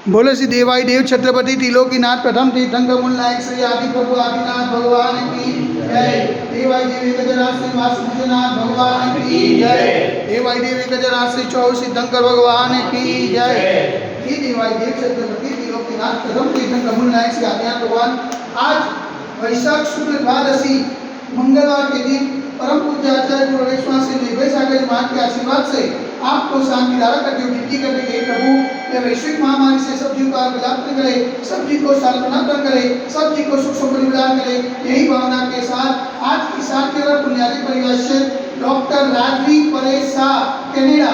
बोले श्री देवाई देव छत्रपति त्रिलोकीनाथ प्रथम तीर्थंकर मूलनायक श्री आदि प्रभु आदिनाथ भगवान की जय। देवाई देव गजराज श्री वासुदेवनाथ भगवान की जय। देवाई देव गजराज श्री चौह सिद्धंकर भगवान की जय। ये देवाई देव छत्रपति त्रिलोकीनाथ प्रथम तीर्थंकर मूलनायक श्री आदिनाथ भगवान आज वैशाख शुक्ल द्वादशी मंगलवार के दिन परम पूज्य आचार्य गुरुवेश्वर श्री निर्भय सागर जी महाराज के आशीर्वाद से आपको शांति धारा करके विनती करने के प्रभु ये वैश्विक महामारी से सब जीव का विलाप करे, सब जीव को साल्पना करे, सब जीव को सुख समृद्धि प्रदान करे। यही भावना के साथ आज की साथ केवल पुण्याजी परिवार से doctor Rajvi Paresh Shah Canada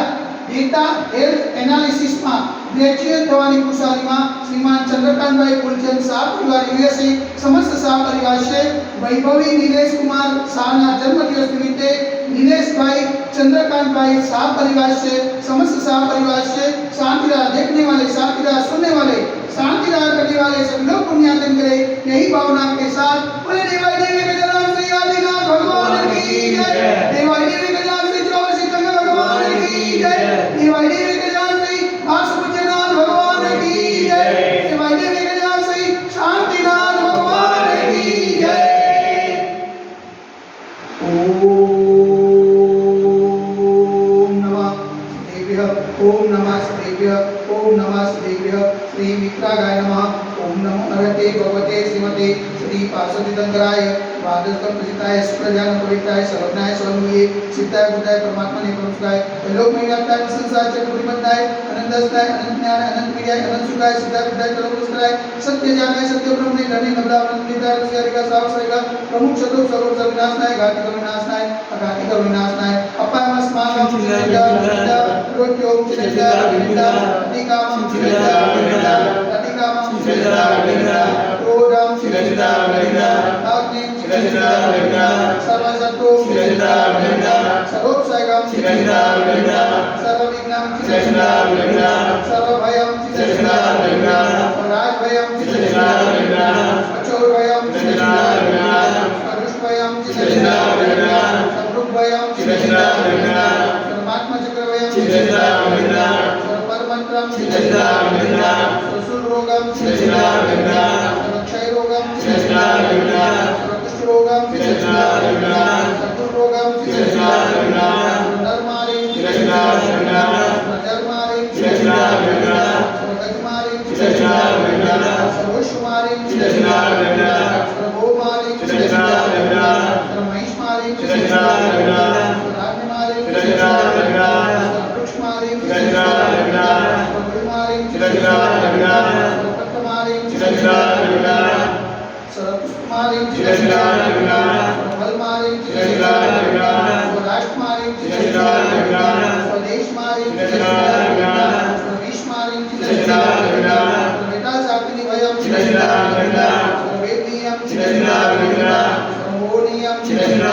data health analysis में ग्रेजुएट થવાની ખુશાલીમાં શ્રીમાન ચંદ્રકાંતભાઈ ફૂલચંદ શાહ પરિવાર યુએસએ સમસ્ત શાહ પરિવાર છે વૈભવી નિલેશ કુમાર શાહના જન્મદિવસ નિમિત્તે નિલેશભાઈ चंद्रकांत भाई शाह परिवार से समस्त शाह परिवार से शांति राह देखने वाले, शांति राह सुनने वाले, शांति राह करने वाले सभी लोग पुण्यार्जन करें। यही भावना के साथ बोले देवाई देवी गजराज श्री आदिनाथ भगवान की जय। देवाई देवी गजराज श्री चौह सिद्धंकर भगवान की जय। देवाई देवी गजराज श्री वासुदेवनाथ भगवान की जय। देवाई देवी गजराज श्री शांतिनाथ भगवान की जय। ओम नमः शिवाय। ओम नमः शिवाय। श्री मित्रागाय नमः। ओम नमो नरते भगवते श्रीमते श्री पार्षदीतंकराय वादस्कम प्रसिद्धाय सुप्रजान पवित्राय सर्वज्ञाय सर्वमूल्ये सिद्धाय बुद्धाय परमात्मने परमसुखाय लोक महिमात्माय संसार चक्र परिबद्धाय अनंतस्ताय अनंत ज्ञान अनंत विद्याय अनंत सुखाय सिद्धाय बुद्धाय सर्वपुष्कराय सत्य ज्ञानाय सत्य ब्रह्मणे धन्य नबला अनंत विद्याय ऋषिका सावसरेगा प्रमुख शत्रु सर्व सर्वनाशनाय घाति का विनाशनाय अघाति का विनाशनाय अपायमस्माकं चिरंजीव रोत्योम चिरंजीव अतिकामं चिरंजीव अतिकामं चिरंजीव क्रोधं चिरंजीव अग्निं चिरंजीव सर्वशत्रु चिरंजीव सर्वोपसर्गं चिरंजीव सर्वविघ्नं चिरंजीव सर्वभयं चिरंजीव राजभयं चिरंजीव अचोरभयं चिरंजीव अरुष्भयं चिरंजीव सर्वभयं चिरंजीव परमात्मचक्रभयं चिरंजीव सर्वपरमंत्रं चिरंजीव सर्वशूलरोगं चिरंजीव सर्वक्षयरोगं चिरंजीव सर्वकुष्ठरोगं चिरंजीव सर्वरोगं चिरंजीव धर्मारि चिरंजीव धर्मारि चिरंजीव सर्वगजमारि चिरंजीव सर्वोषमारि चिरंजीव सर्वभौमारि चिरंजीव सर्वमहिष्मारि चिरंजीव सर्वराज्ञमारि चिरंजीव सर्ववृक्षमारि चिरंजीव सर्वगुरुमारि चिरंजीव सर्वपट्टमारि चिरंजीव सर्वपुष्पमारि चिरंजीव सर्वफलमारि चिरंजीव सर्वराष्ट्रमारि चिरंजीव स्वदेशमारि चिरंजीव सर्वविश्वमारि चिरंजीव सर्ववेदाशापिनी भयं चिरंजीव सर्ववेदनीयं चिरंजीव सर्वमोहनीयं चिरंजीव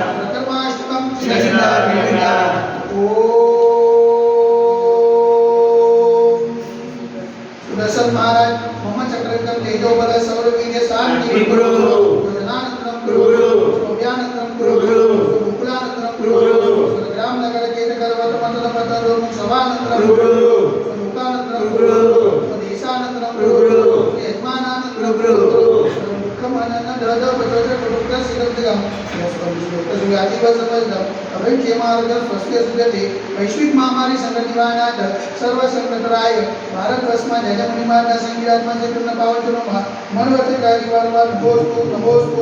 सर्वकर्माष्टकं चिरंजीव सुदर्शन महाराज मम चक्रकं तेजोबल सौरवीर्य शांति गुरु योजनानंदनं गुरु अभ्यानंदनं गुरु मुकुलानंदनं गुरु ग्राम नगर केतकर वतमंडल पतरो सवानंदनं गुरु मुकानंदनं गुरु देशानंदनं गुरु यजमानानंदनं गुरु मुखमनन दद बजज प्रभुक्र सिरंजगम वैश्विक महामारी संकट निवारणार्थ सर्व संकटराय भारतवर्ष में जय मुनि महाराज संगीरात्मा से पूर्ण पावन मनवर्तित कार्य वारंवार नमोस्तु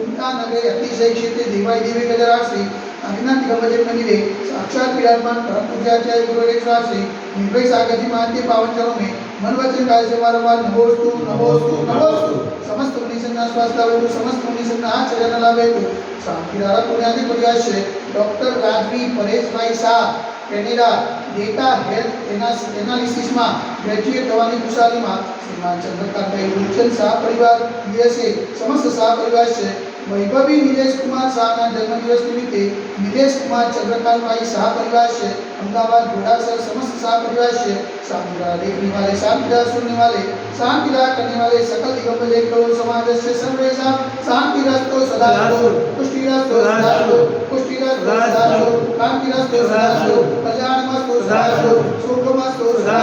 उनका नगरे अतिशय क्षेत्र देवाई देवी गजराज श्री आदिनाथ दिगंबर मंदिरे साक्षात विराजमान परम पूज्याचार्य गुरुवेश्वर श्री निर्भय सागर जी महाराज के पावन चरणों में मनवचन कार्य से वारंवार नमोस्तु समस्त मुनिसंना स्वास्थ्य लाभे समस्त मुनिसंना आचरण लाभे शांति धारा पुण्याजी परिवार से डॉक्टर राजवी परेश भाई Shah Canada data health analysis में ग्रेजुएट થવાની ખુશાલીમાં શ્રીમાન ચંદ્રકાંતભાઈ ફૂલચંદ શાહ પરિવાર યુએસએ સમસ્ત શાહ પરિવાર છે वैभवी निलेश कुमार शाह जन्मदिवस निमित्ते निलेश कुमार चंद्रकांत भाई शाह परिवार से अहमदाबाद घोड़ासर समस्त शाह परिवार से शांति राह देखने वाले, शांति राह सुनने वाले, शांति राह करने वाले सकल दिगंबर जय करो समाज से सर्वेशा शांति रस्तो सदा पुष्टि रस्तो सदा पुष्टि रस्तो सदा शांति रस्तो सदा कल्याण मस्तो सदा सुखमस्तो सदा